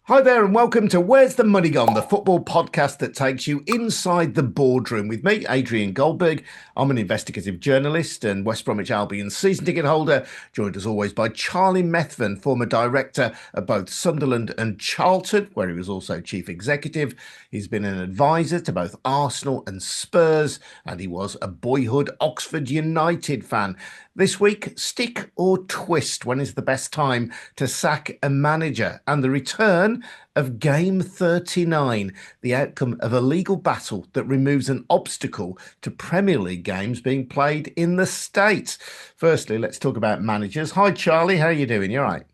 Hi there, and welcome to Where's the Money Gone, the football podcast that takes you inside the boardroom with me, Adrian Goldberg. I'm an investigative journalist and West Bromwich Albion season ticket holder, joined as always by Charlie Methven, former director of both Sunderland and Charlton, where he was also chief executive. He's been an advisor to both Arsenal and Spurs, and he was a boyhood Oxford United fan. This week, stick or twist? When is the best time to sack a manager? And the return of Game 39, the outcome of a legal battle that removes an obstacle to Premier League games being played in the States. Firstly, let's talk about managers. Hi, Charlie. How are you doing? You're right.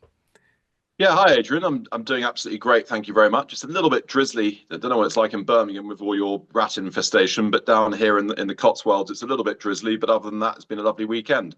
Yeah, hi Adrian. I'm doing absolutely great. Thank you very much. Just a little bit drizzly. I don't know what it's like in Birmingham with all your rat infestation, but down here in the Cotswolds, it's a little bit drizzly. But other than that, it's been a lovely weekend.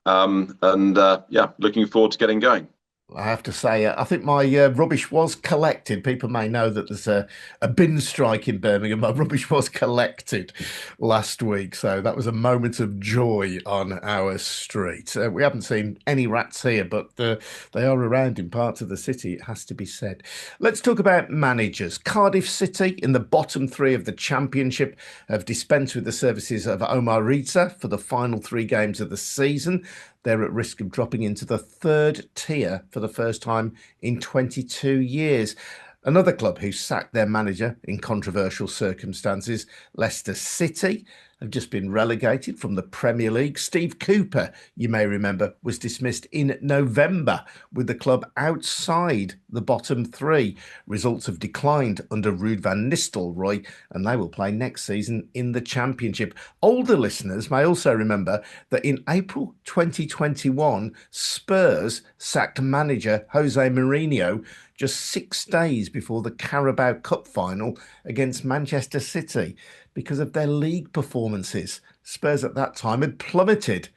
Yeah, looking forward to getting going. I have to say, I think my rubbish was collected. People may know that there's a bin strike in Birmingham. My rubbish was collected last week. So that was a moment of joy on our street. We haven't seen any rats here, but they are around in parts of the city, it has to be said. Let's talk about managers. Cardiff City, in the bottom three of the Championship, have dispensed with the services of Omar Rita for the final three games of the season. They're at risk of dropping into the third tier for the first time in 22 years. Another club who sacked their manager in controversial circumstances, Leicester City, have just been relegated from the Premier League. Steve Cooper, you may remember, was dismissed in November with the club outside the bottom three. Results have declined under Ruud van Nistelrooy, and they will play next season in the Championship. Older listeners may also remember that in April 2021, Spurs sacked manager Jose Mourinho just 6 days before the Carabao Cup final against Manchester City because of their league performances. Spurs at that time had plummeted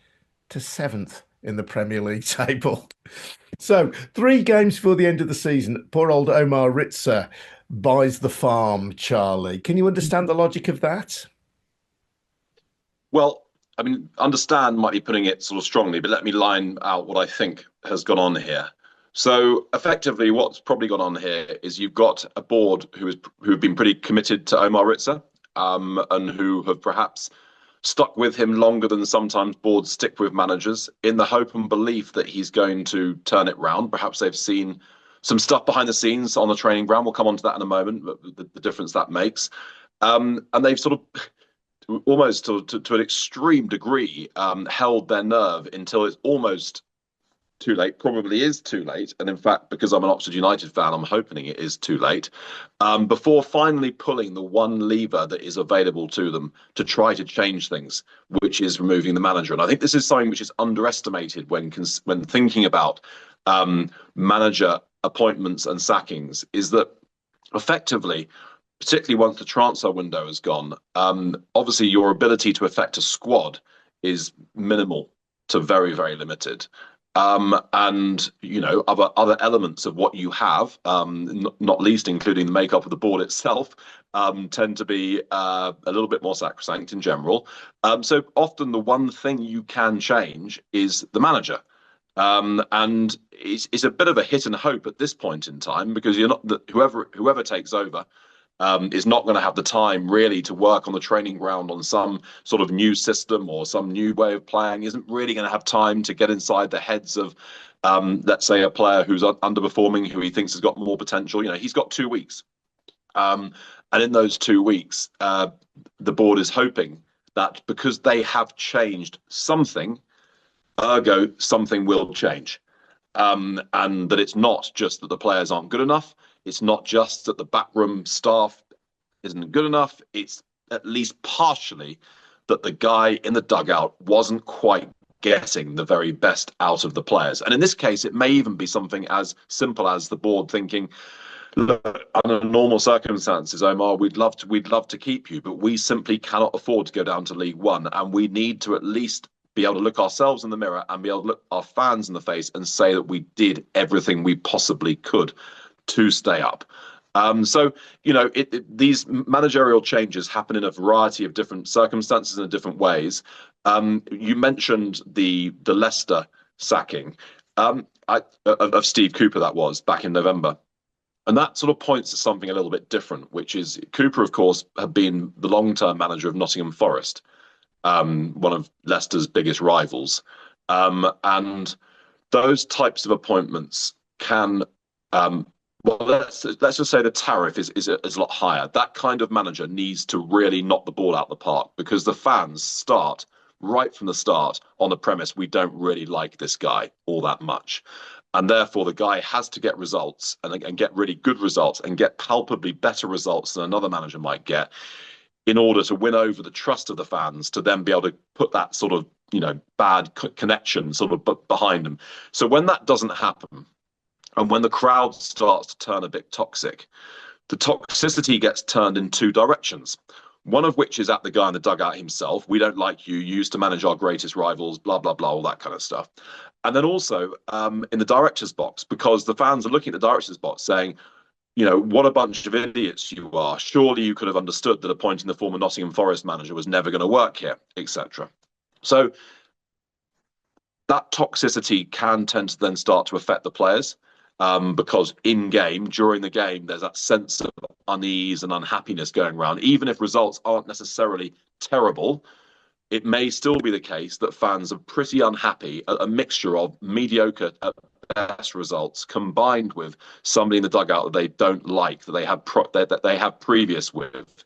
to seventh in the Premier League table. So, 3 games before the end of the season, poor old Omar Ritza buys the farm, Charlie. Can you understand the logic of that? Well, I mean, understand might be putting it sort of strongly, but let me line out what I think has gone on here. So effectively, what's probably gone on here is you've got a board who have been pretty committed to Omar Ritza, and who have perhaps stuck with him longer than sometimes boards stick with managers in the hope and belief that he's going to turn it round. Perhaps they've seen some stuff behind the scenes on the training ground. We'll come on to that in a moment, but the difference that makes. And they've sort of almost to an extreme degree held their nerve until it's almost too late, probably is too late. And in fact, because I'm an Oxford United fan, I'm hoping it is too late, before finally pulling the one lever that is available to them to try to change things, which is removing the manager. And I think this is something which is underestimated when thinking about manager appointments and sackings, is that effectively, particularly once the transfer window has gone, obviously your ability to affect a squad is minimal to very, very limited. And other elements of what you have, not least including the makeup of the board itself, tend to be a little bit more sacrosanct in general. So often the one thing you can change is the manager. And it's a bit of a hit and hope at this point in time, because you're not whoever takes over is not going to have the time really to work on the training ground on some sort of new system or some new way of playing, isn't really going to have time to get inside the heads of, let's say, a player who's underperforming, who he thinks has got more potential. He's got 2 weeks. And in those 2 weeks, the board is hoping that because they have changed something, ergo, something will change. And that it's not just that the players aren't good enough. It's not just that the backroom staff isn't good enough. It's at least partially that the guy in the dugout wasn't quite getting the very best out of the players. And in this case, it may even be something as simple as the board thinking, look, under normal circumstances, Omar, we'd love to keep you, but we simply cannot afford to go down to League One, and we need to at least be able to look ourselves in the mirror and be able to look our fans in the face and say that we did everything we possibly could to stay up. These managerial changes happen in a variety of different circumstances and in different ways. You mentioned the Leicester sacking of Steve Cooper, that was back in November. And that sort of points to something a little bit different, which is Cooper, of course, had been the long-term manager of Nottingham Forest, one of Leicester's biggest rivals. And those types of appointments can, well, let's just say the tariff is a lot higher. That kind of manager needs to really knock the ball out the park because the fans start right from the start on the premise we don't really like this guy all that much. And therefore, the guy has to get results and get really good results and get palpably better results than another manager might get in order to win over the trust of the fans to then be able to put that sort of bad connection sort of behind them. So when that doesn't happen, and when the crowd starts to turn a bit toxic, the toxicity gets turned in two directions. One of which is at the guy in the dugout himself. We don't like you. You used to manage our greatest rivals, blah, blah, blah, all that kind of stuff. And then also in the director's box, because the fans are looking at the director's box saying, what a bunch of idiots you are. Surely you could have understood that appointing the former Nottingham Forest manager was never going to work here, etc. So that toxicity can tend to then start to affect the players. Because in game, during the game, there's that sense of unease and unhappiness going around. Even if results aren't necessarily terrible, it may still be the case that fans are pretty unhappy at a mixture of mediocre at best results combined with somebody in the dugout that they don't like, that they have previous with.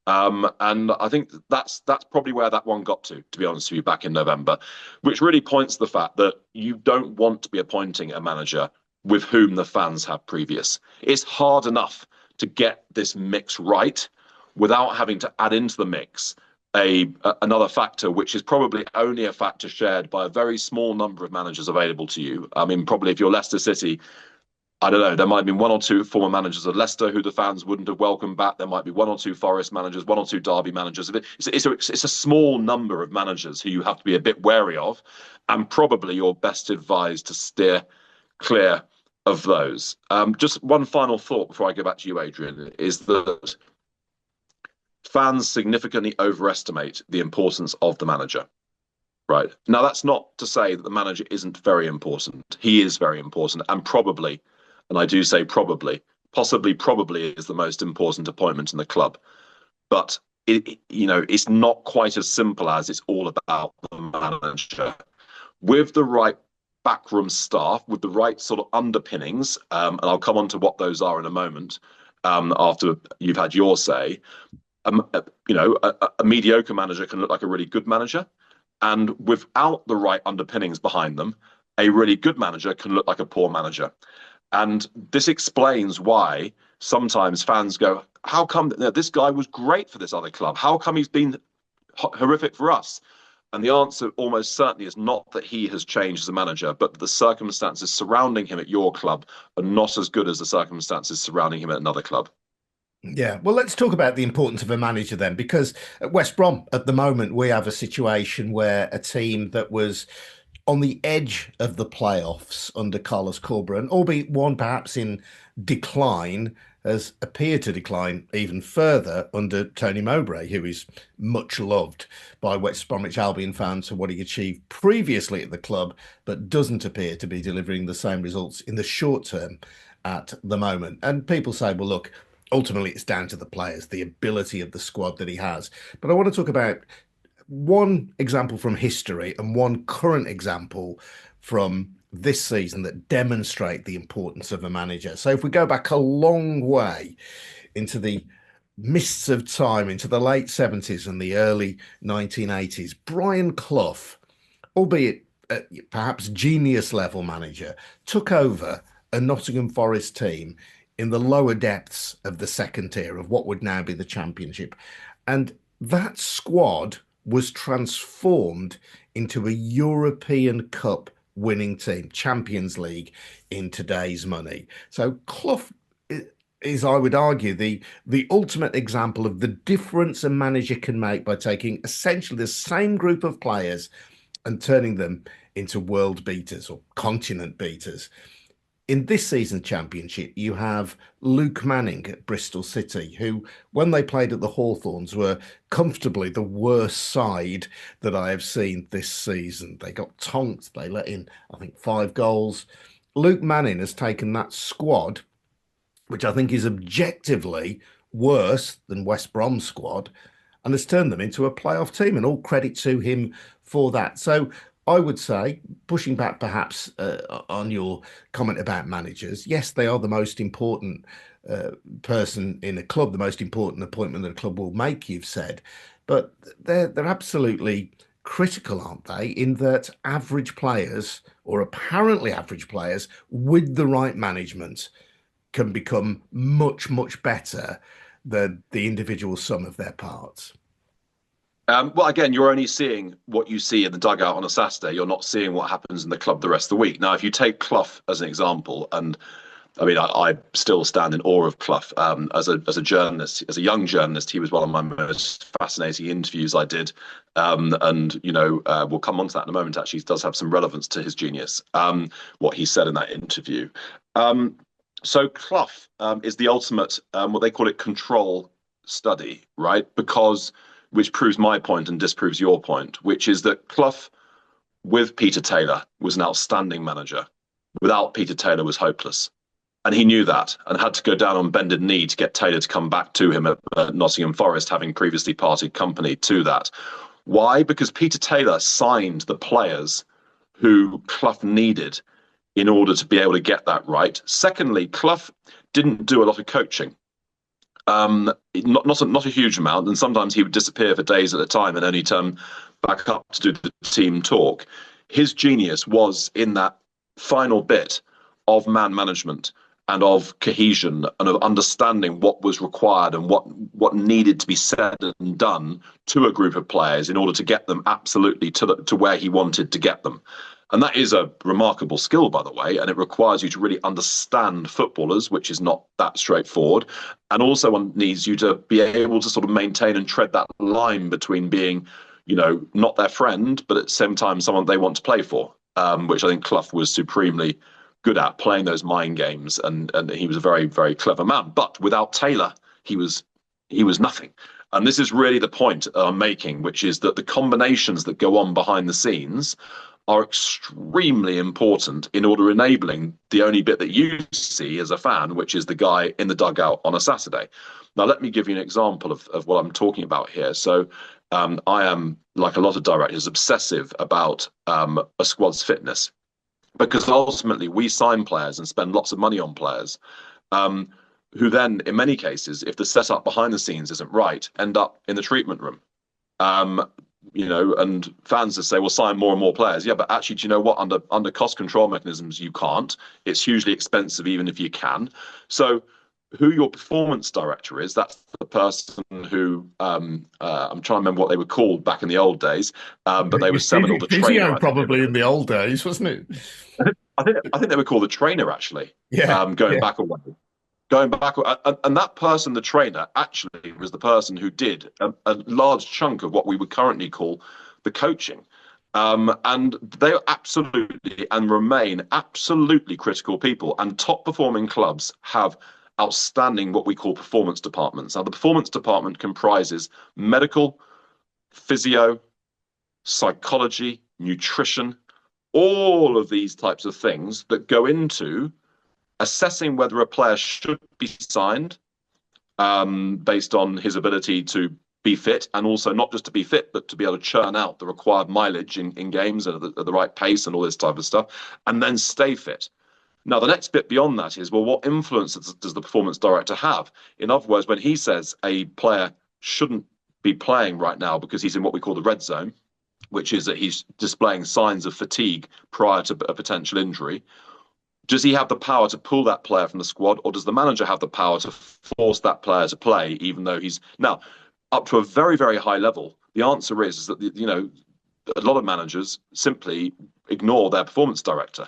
And I think that's probably where that one got to be honest with you, back in November, which really points to the fact that you don't want to be appointing a manager with whom the fans have previous. It's hard enough to get this mix right without having to add into the mix another factor, which is probably only a factor shared by a very small number of managers available to you. I mean, probably if you're Leicester City, I don't know, there might have been one or two former managers of Leicester who the fans wouldn't have welcomed back. There might be one or two Forest managers, one or two Derby managers. It's a small number of managers who you have to be a bit wary of, and probably you're best advised to steer clear of those. Just one final thought before I go back to you, Adrian, is that fans significantly overestimate the importance of the manager. Right. Now, that's not to say that the manager isn't very important. He is very important, and probably, and I do say probably, probably is the most important appointment in the club. But it's not quite as simple as it's all about the manager. With the right backroom staff, with the right sort of underpinnings, and I'll come on to what those are in a moment, after you've had your say. A mediocre manager can look like a really good manager, and without the right underpinnings behind them, a really good manager can look like a poor manager. And this explains why sometimes fans go, how come this guy was great for this other club? How come he's been horrific for us? And the answer almost certainly is not that he has changed as a manager, but the circumstances surrounding him at your club are not as good as the circumstances surrounding him at another club. Yeah, well, let's talk about the importance of a manager then, because at West Brom at the moment, we have a situation where a team that was on the edge of the playoffs under Carlos Corberán, albeit one perhaps in decline, has appeared to decline even further under Tony Mowbray, who is much loved by West Bromwich Albion fans for what he achieved previously at the club, but doesn't appear to be delivering the same results in the short term at the moment. And people say, well, look, ultimately it's down to the players, the ability of the squad that he has. But I want to talk about one example from history and one current example from this season that demonstrate the importance of a manager. So if we go back a long way into the mists of time, into the late 70s and the early 1980s, Brian Clough, albeit perhaps genius level manager, took over a Nottingham Forest team in the lower depths of the second tier of what would now be the Championship. And that squad was transformed into a European Cup winning team, Champions League in today's money. So Clough is, I would argue, the ultimate example of the difference a manager can make by taking essentially the same group of players and turning them into world beaters or continent beaters. In this season's championship, you have Luke Manning at Bristol City, who, when they played at the Hawthorns, were comfortably the worst side that I have seen this season. They got tonked. They let in, I think, 5 goals. Luke Manning has taken that squad, which I think is objectively worse than West Brom's squad, and has turned them into a playoff team. And all credit to him for that. So I would say, pushing back perhaps on your comment about managers, yes, they are the most important person in a club, the most important appointment that a club will make, you've said, but they're absolutely critical, aren't they? In that average players, or apparently average players, with the right management, can become much, much better than the individual sum of their parts. Well, again, you're only seeing what you see in the dugout on a Saturday. You're not seeing what happens in the club the rest of the week. Now, if you take Clough as an example, and I mean, I still stand in awe of Clough as a journalist, as a young journalist. He was one of my most fascinating interviews I did, and we'll come on to that in a moment. Actually, it does have some relevance to his genius. What he said in that interview. So Clough is the ultimate, what they call it, control study, right? Because which proves my point and disproves your point, which is that Clough, with Peter Taylor, was an outstanding manager. Without Peter Taylor, was hopeless. And he knew that and had to go down on bended knee to get Taylor to come back to him at Nottingham Forest, having previously parted company to that. Why? Because Peter Taylor signed the players who Clough needed in order to be able to get that right. Secondly, Clough didn't do a lot of coaching. Not a huge amount, and sometimes he would disappear for days at a time and only turn back up to do the team talk. His genius was in that final bit of man management and of cohesion and of understanding what was required and what needed to be said and done to a group of players in order to get them absolutely to where he wanted to get them. And that is a remarkable skill, by the way, and it requires you to really understand footballers, which is not that straightforward, and also one needs you to be able to sort of maintain and tread that line between being, not their friend, but at the same time someone they want to play for, which I think Clough was supremely good at, playing those mind games, and he was a very, very clever man. But without Taylor, he was nothing. And this is really the point I'm making, which is that the combinations that go on behind the scenes are extremely important in order enabling the only bit that you see as a fan, which is the guy in the dugout on a Saturday. Now, let me give you an example of what I'm talking about here. So I am, like a lot of directors, obsessive about a squad's fitness, because ultimately we sign players and spend lots of money on players who then, in many cases, if the setup behind the scenes isn't right, end up in the treatment room. And fans just say, well, sign more and more players. Yeah, but actually, do you know what? Under cost control mechanisms, you can't. It's hugely expensive, even if you can. So who your performance director is, that's the person who, I'm trying to remember what they were called back in the old days, but they were seminal, the trainer. Probably in the old days, wasn't it? I think they were called the trainer, actually, Yeah. going back a while. Going back, and that person, the trainer, actually was the person who did a large chunk of what we would currently call the coaching. And they are absolutely and remain absolutely critical people. And top performing clubs have outstanding what we call performance departments. Now, the performance department comprises medical, physio, psychology, nutrition, all of these types of things that go into assessing whether a player should be signed based on his ability to be fit, and also not just to be fit, but to be able to churn out the required mileage in games at the right pace and all this type of stuff, and then stay fit. Now, the next bit beyond that is, well, what influence does the performance director have? In other words, when he says a player shouldn't be playing right now because he's in what we call the red zone, which is that he's displaying signs of fatigue prior to a potential injury, does he have the power to pull that player from the squad, or does the manager have the power to force that player to play, even though he's now up to a very, very high level? The answer is that, a lot of managers simply ignore their performance director.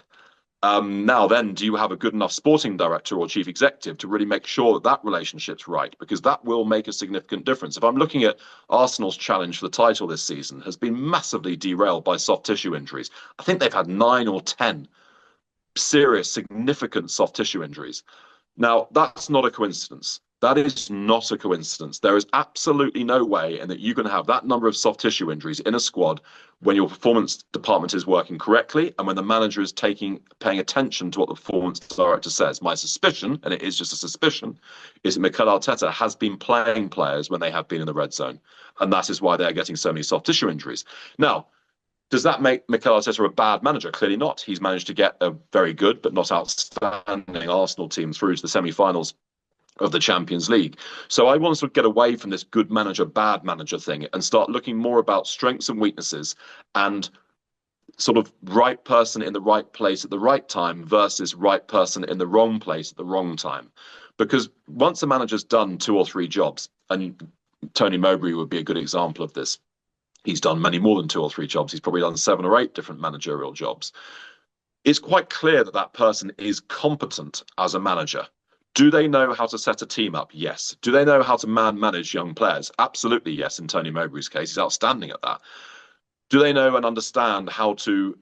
Now then, do you have a good enough sporting director or chief executive to really make sure that that relationship's right? Because that will make a significant difference. If I'm looking at Arsenal's challenge for the title this season has been massively derailed by soft tissue injuries. I think they've had 9 or 10 serious, significant soft tissue injuries. Now, that's not a coincidence. That is not a coincidence. There is absolutely no way, and that you can have that number of soft tissue injuries in a squad when your performance department is working correctly and when the manager is paying attention to what the performance director says. My suspicion, and it is just a suspicion, is that Mikel Arteta has been playing players when they have been in the red zone, and that is why they are getting so many soft tissue injuries. Now, does that make Mikel Arteta a bad manager? Clearly not. He's managed to get a very good but not outstanding Arsenal team through to the semi-finals of the Champions League. So I want to sort of get away from this good manager, bad manager thing and start looking more about strengths and weaknesses and sort of right person in the right place at the right time versus right person in the wrong place at the wrong time. Because once a manager's done 2 or 3 jobs, and Tony Mowbray would be a good example of this, he's done many more than 2 or 3 jobs. He's probably done 7 or 8 different managerial jobs. It's quite clear that that person is competent as a manager. Do they know how to set a team up? Yes. Do they know how to manage young players? Absolutely, yes. In Tony Mowbray's case, he's outstanding at that. Do they know and understand how to,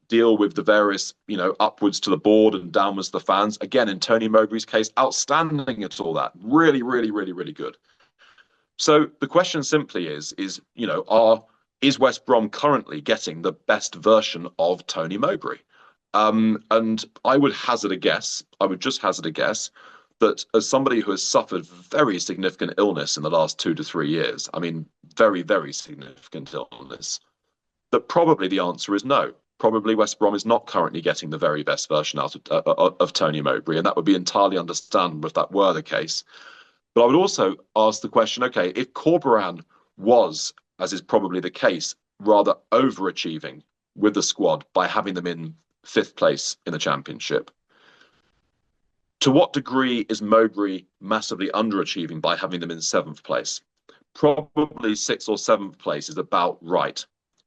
deal with the various, upwards to the board and downwards to the fans? Again, in Tony Mowbray's case, outstanding at all that. Really, really, really, really good. So the question simply is West Brom currently getting the best version of Tony Mowbray? And I would just hazard a guess that as somebody who has suffered very significant illness in the last 2 to 3 years, I mean, very, very significant illness, that probably the answer is no. Probably West Brom is not currently getting the very best version out of Tony Mowbray, and that would be entirely understandable if that were the case. But I would also ask the question, okay, if Corberan was, as is probably the case, rather overachieving with the squad by having them in 5th place in the Championship, to what degree is Mowbray massively underachieving by having them in 7th place? Probably 6th or 7th place is about right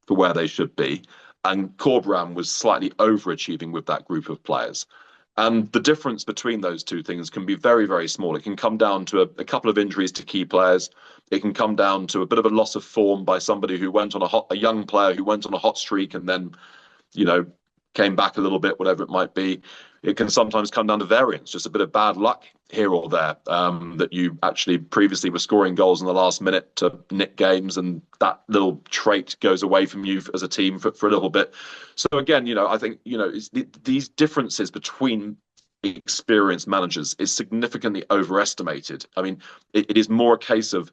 for where they should be. And Corberan was slightly overachieving with that group of players. And the difference between those two things can be very, very small. It can come down to a couple of injuries to key players. It can come down to a bit of a loss of form by somebody who went on a young player who went on a hot streak and then, came back a little bit, whatever it might be. It can sometimes come down to variance, just a bit of bad luck here or there, that you actually previously were scoring goals in the last minute to nick games, and that little trait goes away from you as a team for a little bit. So again, I think, these differences between experienced managers is significantly overestimated. I mean, it is more a case of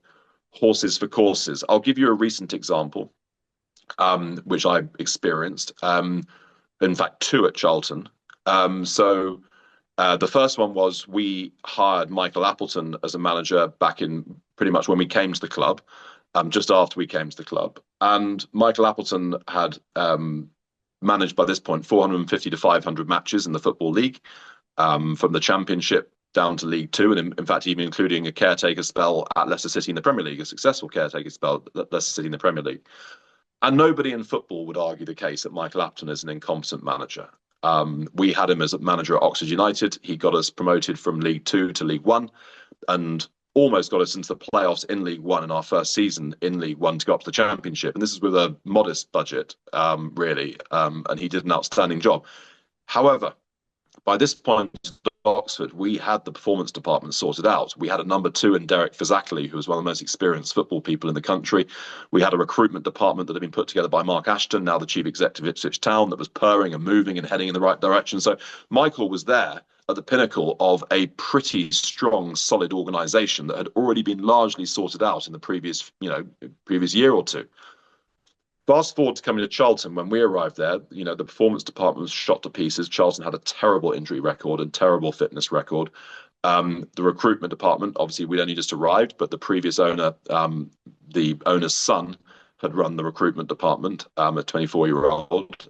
horses for courses. I'll give you a recent example, which I experienced. In fact, 2 at Charlton. The first one was we hired Michael Appleton as a manager back in pretty much when we came to the club, just after we came to the club. And Michael Appleton had managed by this point 450 to 500 matches in the Football League, from the Championship down to League Two, and in fact, even including a caretaker spell at Leicester City in the Premier League, a successful caretaker spell at Leicester City in the Premier League. And nobody in football would argue the case that Michael Appleton is an incompetent manager. We had him as a manager at Oxford United. He got us promoted from League Two to League One and almost got us into the playoffs in League One in our first season in League One to go up to the Championship. And this is with a modest budget, really. And he did an outstanding job. However, by this point at Oxford, we had the performance department sorted out. We had a number 2 in Derek Fazakali, who was one of the most experienced football people in the country. We had a recruitment department that had been put together by Mark Ashton, now the chief executive of Ipswich Town, that was purring and moving and heading in the right direction. So Michael was there at the pinnacle of a pretty strong, solid organisation that had already been largely sorted out in the previous year or two. Fast forward to coming to Charlton, when we arrived there, the performance department was shot to pieces. Charlton had a terrible injury record and terrible fitness record. The recruitment department, obviously, we'd only just arrived, but the previous owner, the owner's son, had run the recruitment department, a 24-year-old,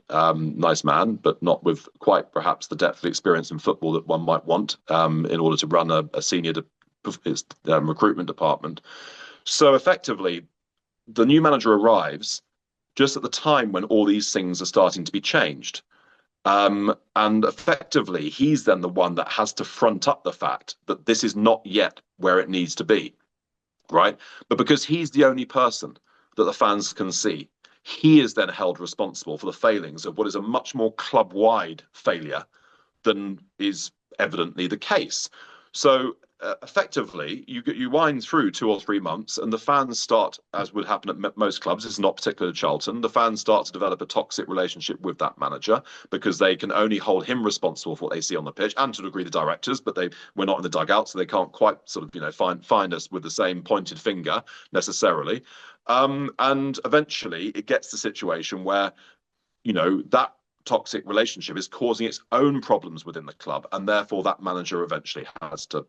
nice man, but not with quite perhaps the depth of experience in football that one might want in order to run a senior recruitment department. So effectively, the new manager arrives just at the time when all these things are starting to be changed. And effectively, he's then the one that has to front up the fact that this is not yet where it needs to be, right? But because he's the only person that the fans can see, he is then held responsible for the failings of what is a much more club-wide failure than is evidently the case. So effectively, you wind through 2 or 3 months, and the fans start, as would happen at most clubs. It's not particular to Charlton. The fans start to develop a toxic relationship with that manager because they can only hold him responsible for what they see on the pitch, and to a degree the directors. But we're not in the dugout, so they can't quite sort of find us with the same pointed finger necessarily. And eventually, it gets to a situation where that toxic relationship is causing its own problems within the club, and therefore that manager eventually has to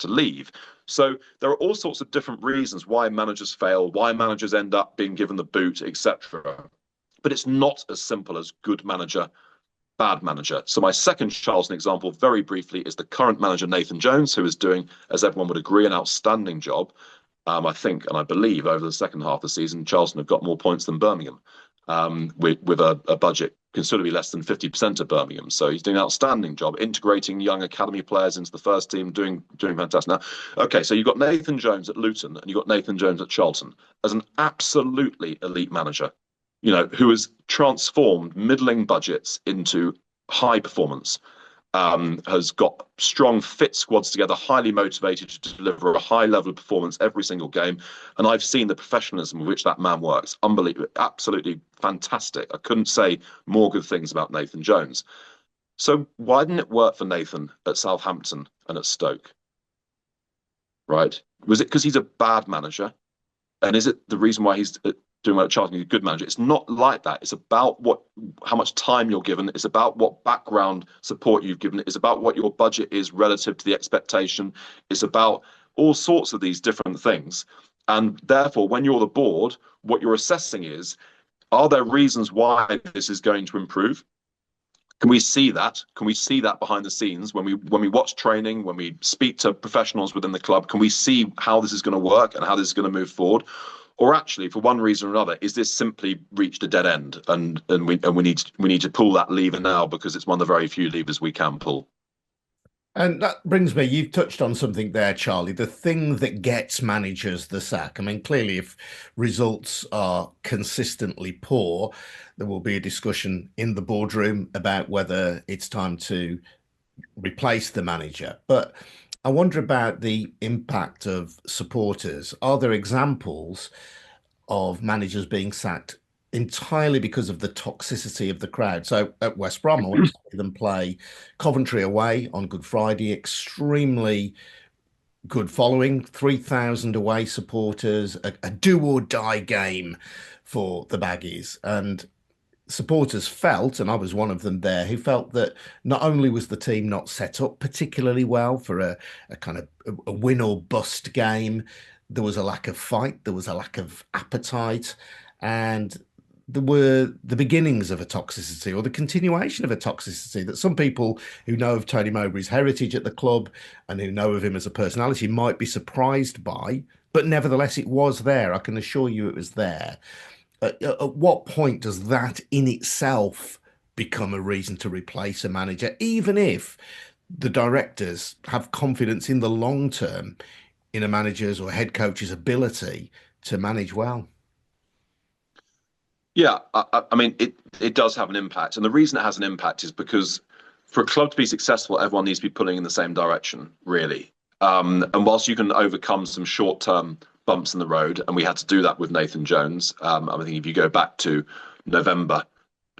leave. So there are all sorts of different reasons why managers fail, why managers end up being given the boot, etc. But it's not as simple as good manager, bad manager. So my second Charlton example, very briefly, is the current manager, Nathan Jones, who is doing, as everyone would agree, an outstanding job. I think, and I believe, over the second half of the season, Charlton have got more points than Birmingham, with a budget considerably less than 50% of Birmingham. So he's doing an outstanding job integrating young academy players into the first team, doing fantastic. Now, okay, so you've got Nathan Jones at Luton and you've got Nathan Jones at Charlton as an absolutely elite manager, who has transformed middling budgets into high performance. Has got strong, fit squads together, highly motivated to deliver a high level of performance every single game. And I've seen the professionalism with which that man works. Unbelievable, absolutely fantastic. I couldn't say more good things about Nathan Jones. So why didn't it work for Nathan at Southampton and at Stoke? Right? Was it because he's a bad manager? And is it the reason why he's doing well at Charlton, a good manager? It's not like that. It's about how much time you're given. It's about what background support you've given. It's about what your budget is relative to the expectation. It's about all sorts of these different things. And therefore, when you're the board, what you're assessing is, are there reasons why this is going to improve? Can we see that? Can we see that behind the scenes when we watch training, when we speak to professionals within the club? Can we see how this is going to work and how this is going to move forward? Or actually, for one reason or another, is this simply reached a dead end, and we need to pull that lever now because it's one of the very few levers we can pull? And that brings me, you've touched on something there, Charlie, the thing that gets managers the sack. I mean, clearly, if results are consistently poor, there will be a discussion in the boardroom about whether it's time to replace the manager. But I wonder about the impact of supporters. Are there examples of managers being sacked entirely because of the toxicity of the crowd? So at West Brom, I went to see them play Coventry away on Good Friday. Extremely good following, 3,000 away supporters, a do or die game for the Baggies. And supporters felt, and I was one of them there, who felt that not only was the team not set up particularly well for a kind of a win or bust game, there was a lack of fight, there was a lack of appetite, and there were the beginnings of a toxicity or the continuation of a toxicity that some people who know of Tony Mowbray's heritage at the club and who know of him as a personality might be surprised by, but nevertheless it was there. I can assure you it was there. At what point does that in itself become a reason to replace a manager, even if the directors have confidence in the long term in a manager's or head coach's ability to manage well? Yeah, I mean, it does have an impact. And the reason it has an impact is because for a club to be successful, everyone needs to be pulling in the same direction, really. And whilst you can overcome some short-term bumps in the road, and we had to do that with Nathan Jones. I think if you go back to November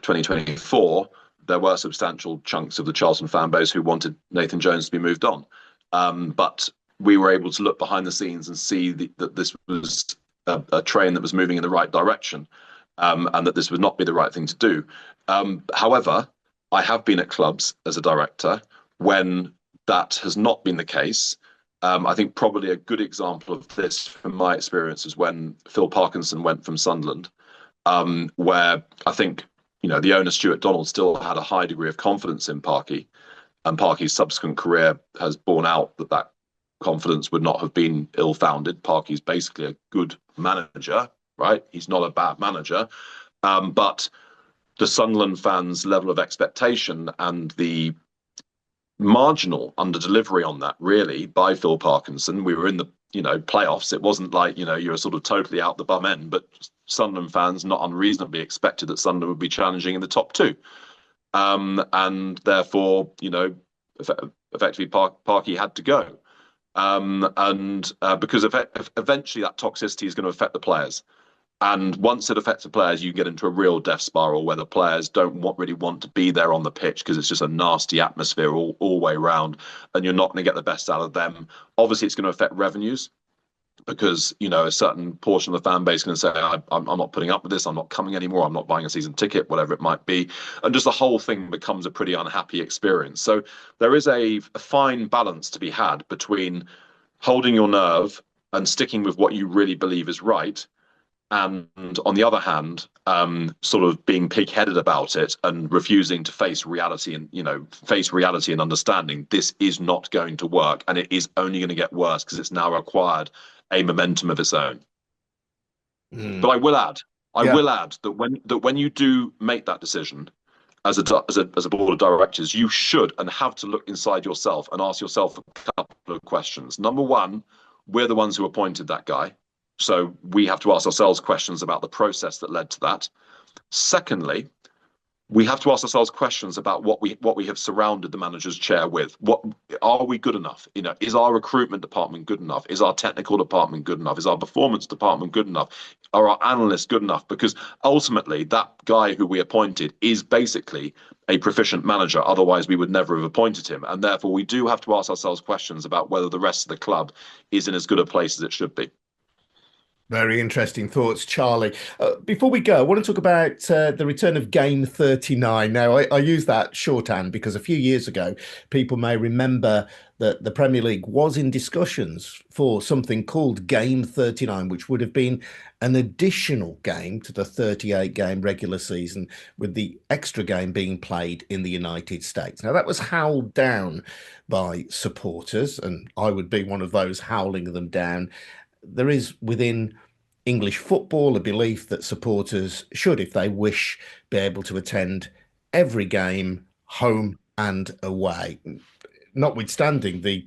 2024, there were substantial chunks of the Charlton fan base who wanted Nathan Jones to be moved on. But we were able to look behind the scenes and see that this was a train that was moving in the right direction, and that this would not be the right thing to do. However, I have been at clubs as a director when that has not been the case. I think probably a good example of this from my experience is when Phil Parkinson went from Sunderland, where I think the owner Stuart Donald still had a high degree of confidence in Parky, and Parky's subsequent career has borne out that confidence would not have been ill-founded. Parky's basically a good manager, right? He's not a bad manager, but the Sunderland fans' level of expectation and the marginal under delivery on that, really, by Phil Parkinson. We were in the playoffs. It wasn't like you were sort of totally out the bum end, but Sunderland fans not unreasonably expected that Sunderland would be challenging in the top two, and therefore effectively Parky had to go. and because eventually that toxicity is going to affect the players. And once it affects the players, you get into a real death spiral where the players don't really want to be there on the pitch because it's just a nasty atmosphere all way round, and you're not going to get the best out of them. Obviously, it's going to affect revenues because a certain portion of the fan base is going to say, I'm not putting up with this, I'm not coming anymore, I'm not buying a season ticket, whatever it might be, and just the whole thing becomes a pretty unhappy experience. So there is a fine balance to be had between holding your nerve and sticking with what you really believe is right, and on the other hand, sort of being pig-headed about it and refusing to face reality and understanding this is not going to work and it is only going to get worse because it's now acquired a momentum of its own. But Mm. I will add that when you do make that decision as a board of directors, you should and have to look inside yourself and ask yourself a couple of questions. Number one, we're the ones who appointed that guy. So we have to ask ourselves questions about the process that led to that. Secondly, we have to ask ourselves questions about what we have surrounded the manager's chair with. What are we good enough? Is our recruitment department good enough? Is our technical department good enough? Is our performance department good enough? Are our analysts good enough? Because ultimately, that guy who we appointed is basically a proficient manager. Otherwise, we would never have appointed him. And therefore, we do have to ask ourselves questions about whether the rest of the club is in as good a place as it should be. Very interesting thoughts, Charlie. Before we go, I want to talk about the return of Game 39. Now, I use that shorthand because a few years ago, people may remember that the Premier League was in discussions for something called Game 39, which would have been an additional game to the 38-game regular season, with the extra game being played in the United States. Now, that was howled down by supporters, and I would be one of those howling them down. There is within English football a belief that supporters should, if they wish, be able to attend every game, home and away, notwithstanding the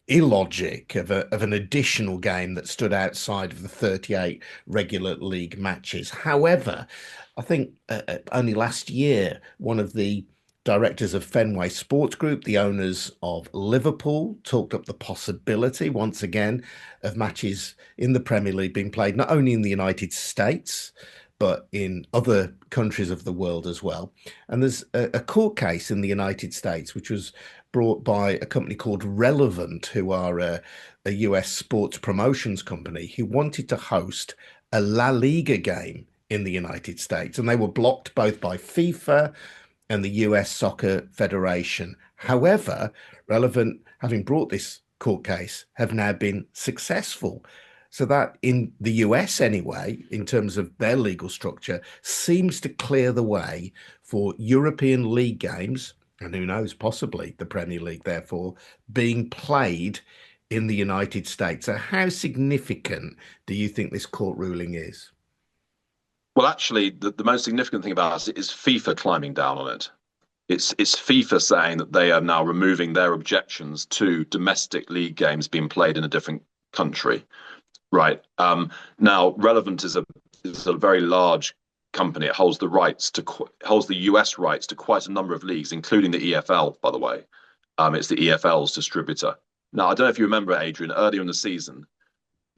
illogic of an additional game that stood outside of the 38 regular league matches. However, I think only last year, one of the directors of Fenway Sports Group, the owners of Liverpool, talked up the possibility once again of matches in the Premier League being played not only in the United States, but in other countries of the world as well. And there's a court case in the United States, which was brought by a company called Relevant, who are a US sports promotions company, who wanted to host a La Liga game in the United States. And they were blocked both by FIFA and the US Soccer Federation. However, Relevant, having brought this court case, have now been successful. So that in the US anyway, in terms of their legal structure, seems to clear the way for European league games, and who knows, possibly the Premier League, therefore, being played in the United States. So how significant do you think this court ruling is? Well, actually, the most significant thing about it is FIFA climbing down on it. It's FIFA saying that they are now removing their objections to domestic league games being played in a different country. Right. Now, Relevant is a very large company. It holds the US rights to quite a number of leagues, including the EFL, by the way. It's the EFL's distributor. Now, I don't know if you remember, Adrian, earlier in the season,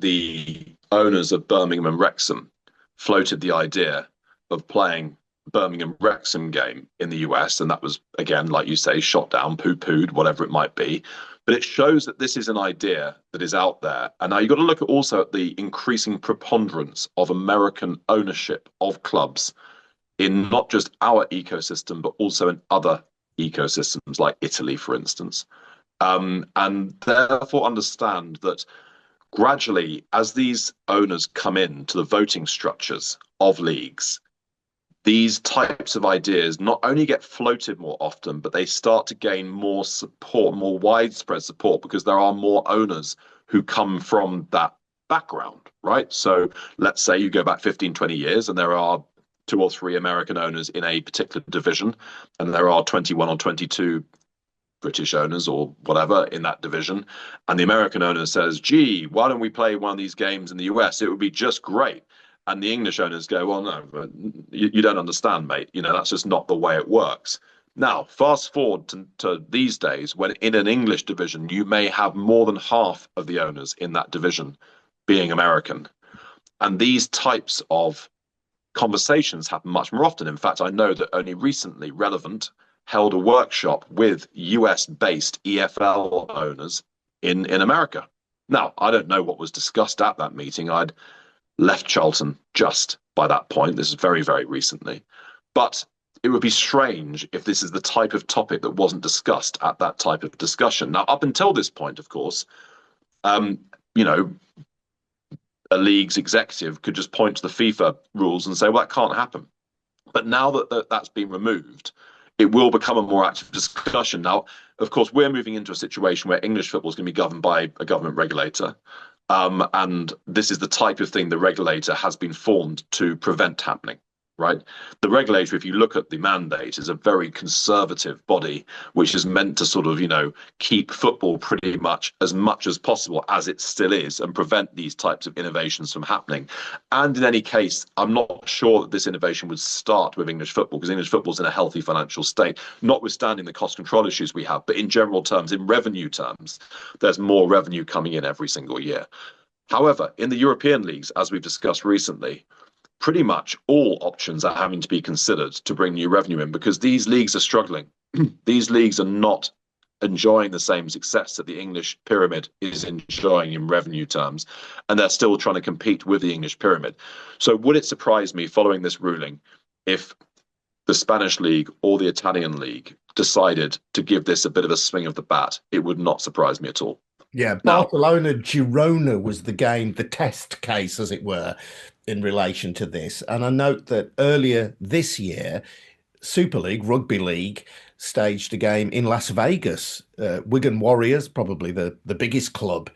the owners of Birmingham and Wrexham floated the idea of playing Birmingham Wrexham game in the US, and that was, again, like you say, shot down, poo-pooed, whatever it might be. But it shows that this is an idea that is out there. And now you've got to look at also at the increasing preponderance of American ownership of clubs in not just our ecosystem, but also in other ecosystems like Italy, for instance. And therefore understand that gradually, as these owners come into the voting structures of leagues, these types of ideas not only get floated more often, but they start to gain more support, more widespread support, because there are more owners who come from that background, right? So let's say you go back 15, 20 years and there are two or three American owners in a particular division, and there are 21 or 22 British owners or whatever in that division. And the American owner says, gee, why don't we play one of these games in the US? It would be just great. And the English owners go, well, no, you don't understand, mate. That's just not the way it works. Now, fast forward to these days when in an English division, you may have more than half of the owners in that division being American. And these types of conversations happen much more often. In fact, I know that only recently Relevant held a workshop with US based EFL owners in America. Now, I don't know what was discussed at that meeting. I'd left Charlton just by that point. This is very, very recently. But it would be strange if this is the type of topic that wasn't discussed at that type of discussion. Now, up until this point, of course, um, you know, a league's executive could just point to the FIFA rules and say, well, that can't happen. But now that that's been removed, it will become a more active discussion. Now, of course, we're moving into a situation where English football is going to be governed by a government regulator. And this is the type of thing the regulator has been formed to prevent happening. Right. The regulator, if you look at the mandate, is a very conservative body, which is meant to sort of, keep football pretty much as possible as it still is and prevent these types of innovations from happening. And in any case, I'm not sure that this innovation would start with English football because English football is in a healthy financial state, notwithstanding the cost control issues we have. But in general terms, in revenue terms, there's more revenue coming in every single year. However, in the European leagues, as we've discussed recently, pretty much all options are having to be considered to bring new revenue in because these leagues are struggling. These leagues are not enjoying the same success that the English pyramid is enjoying in revenue terms, and they're still trying to compete with the English pyramid. So would it surprise me following this ruling if the Spanish league or the Italian league decided to give this a bit of a swing of the bat? It would not surprise me at all. Yeah, Now, Barcelona Girona was the game, the test case, as it were, in relation to this. And I note that earlier this year, Super League, Rugby League, staged a game in Las Vegas. Wigan Warriors, probably the biggest club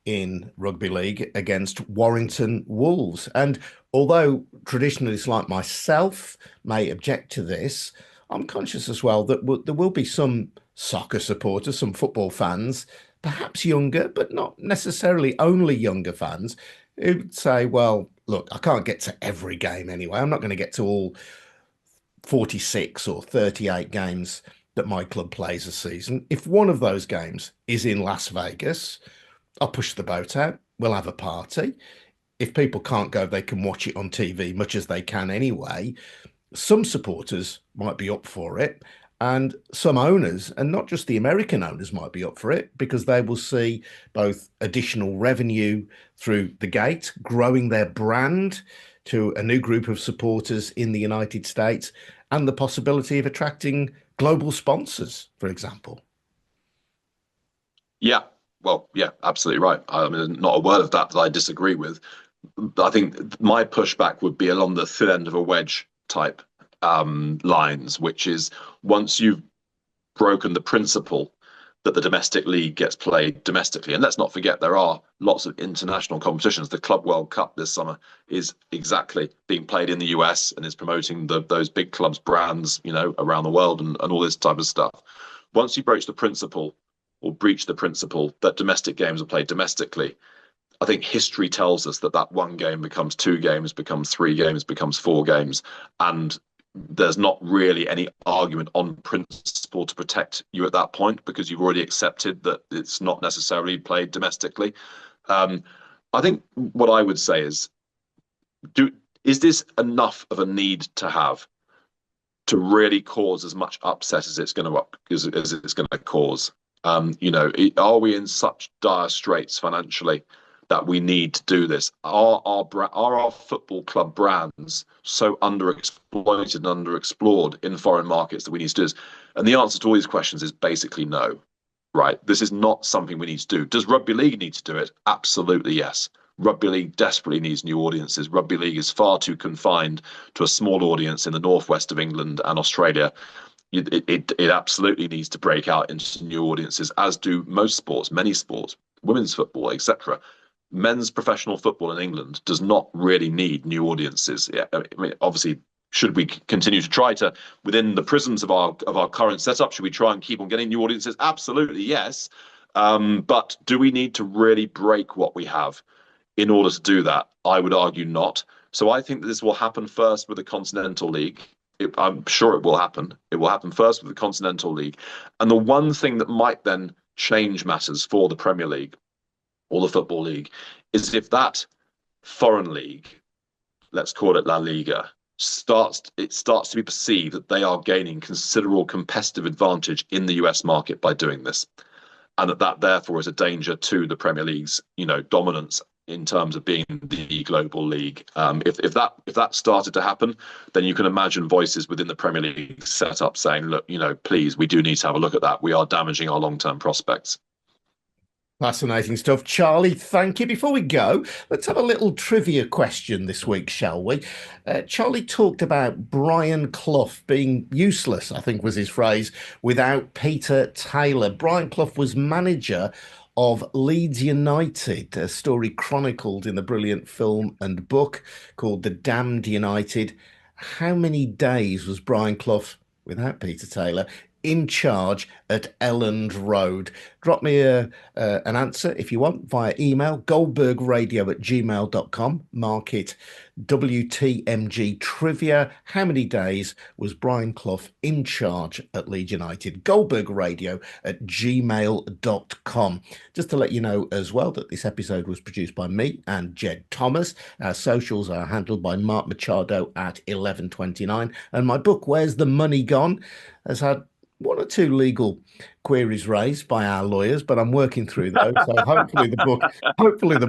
in Rugby League, against Warrington Wolves. And although traditionalists like myself may object to this, I'm conscious as well that there will be some soccer supporters, some football fans, perhaps younger, but not necessarily only younger fans, who'd say, well, look, I can't get to every game anyway. I'm not going to get to all 46 or 38 games that my club plays a season. If one of those games is in Las Vegas, I'll push the boat out. We'll have a party. If people can't go, they can watch it on TV, much as they can anyway. Some supporters might be up for it, and some owners, and not just the American owners, might be up for it because they will see both additional revenue through the gate, growing their brand to a new group of supporters in the United States, and the possibility of attracting global sponsors, for example. yeah, well, yeah, absolutely right. I mean, not a word of that I disagree with. I think my pushback would be along the thin end of a wedge type lines, which is once you've broken the principle that the domestic league gets played domestically. And let's not forget, there are lots of international competitions. The Club World Cup this summer is exactly being played in the US and is promoting those big clubs' brands, around the world and all this type of stuff. Once you broach the principle or breach the principle that domestic games are played domestically, I think history tells us that one game becomes 2 games, becomes 3 games, becomes 4 games. And there's not really any argument on principle to protect you at that point because you've already accepted that it's not necessarily played domestically. I think what I would say is, is this enough of a need to have to really cause as much upset as it's going to cause? Are we in such dire straits financially that we need to do this? Are our football club brands so underexploited and underexplored in foreign markets that we need to do this? And the answer to all these questions is basically no. Right? This is not something we need to do. Does rugby league need to do it? Absolutely yes. Rugby league desperately needs new audiences. Rugby league is far too confined to a small audience in the northwest of England and Australia. It absolutely needs to break out into new audiences, as do most sports, many sports, women's football, etc. Men's professional football in England does not really need new audiences. I mean, obviously, should we continue to try to, within the prisons of our current setup, should we try and keep on getting new audiences? Absolutely, yes. But do we need to really break what we have in order to do that? I would argue not. So I think that this will happen first with the Continental League. I'm sure it will happen. It will happen first with the Continental League. And the one thing that might then change matters for the Premier League or the Football League is if that foreign league, let's call it La Liga, starts to be perceived that they are gaining considerable competitive advantage in the US market by doing this, and that therefore is a danger to the Premier League's dominance in terms of being the global league. If that started to happen, then you can imagine voices within the Premier League set up saying, look, please, we do need to have a look at that. We are damaging our long-term prospects. Fascinating stuff. Charlie, thank you. Before we go, let's have a little trivia question this week, shall we? Charlie talked about Brian Clough being useless, I think was his phrase, without Peter Taylor. Brian Clough was manager of Leeds United, a story chronicled in the brilliant film and book called The Damned United. How many days was Brian Clough, without Peter Taylor, in charge at Elland Road? Drop me an answer if you want via email, goldbergradio@gmail.com. Mark it WTMG Trivia. How many days was Brian Clough in charge at Leeds United? goldbergradio@gmail.com. Just to let you know as well that this episode was produced by me and Jed Thomas. Our socials are handled by Mark Machado at 11:29. And my book, Where's the Money Gone?, has had one or two legal queries raised by our lawyers, but I'm working through those. So hopefully the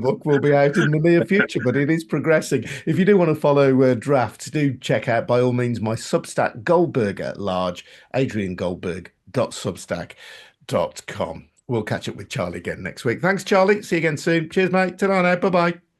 book will be out in the near future, but it is progressing. If you do want to follow drafts, do check out by all means my Substack, Goldberg at Large, adriangoldberg.substack.com. We'll catch up with Charlie again next week. Thanks, Charlie. See you again soon. Cheers, mate. Ta-ra now. Bye-bye.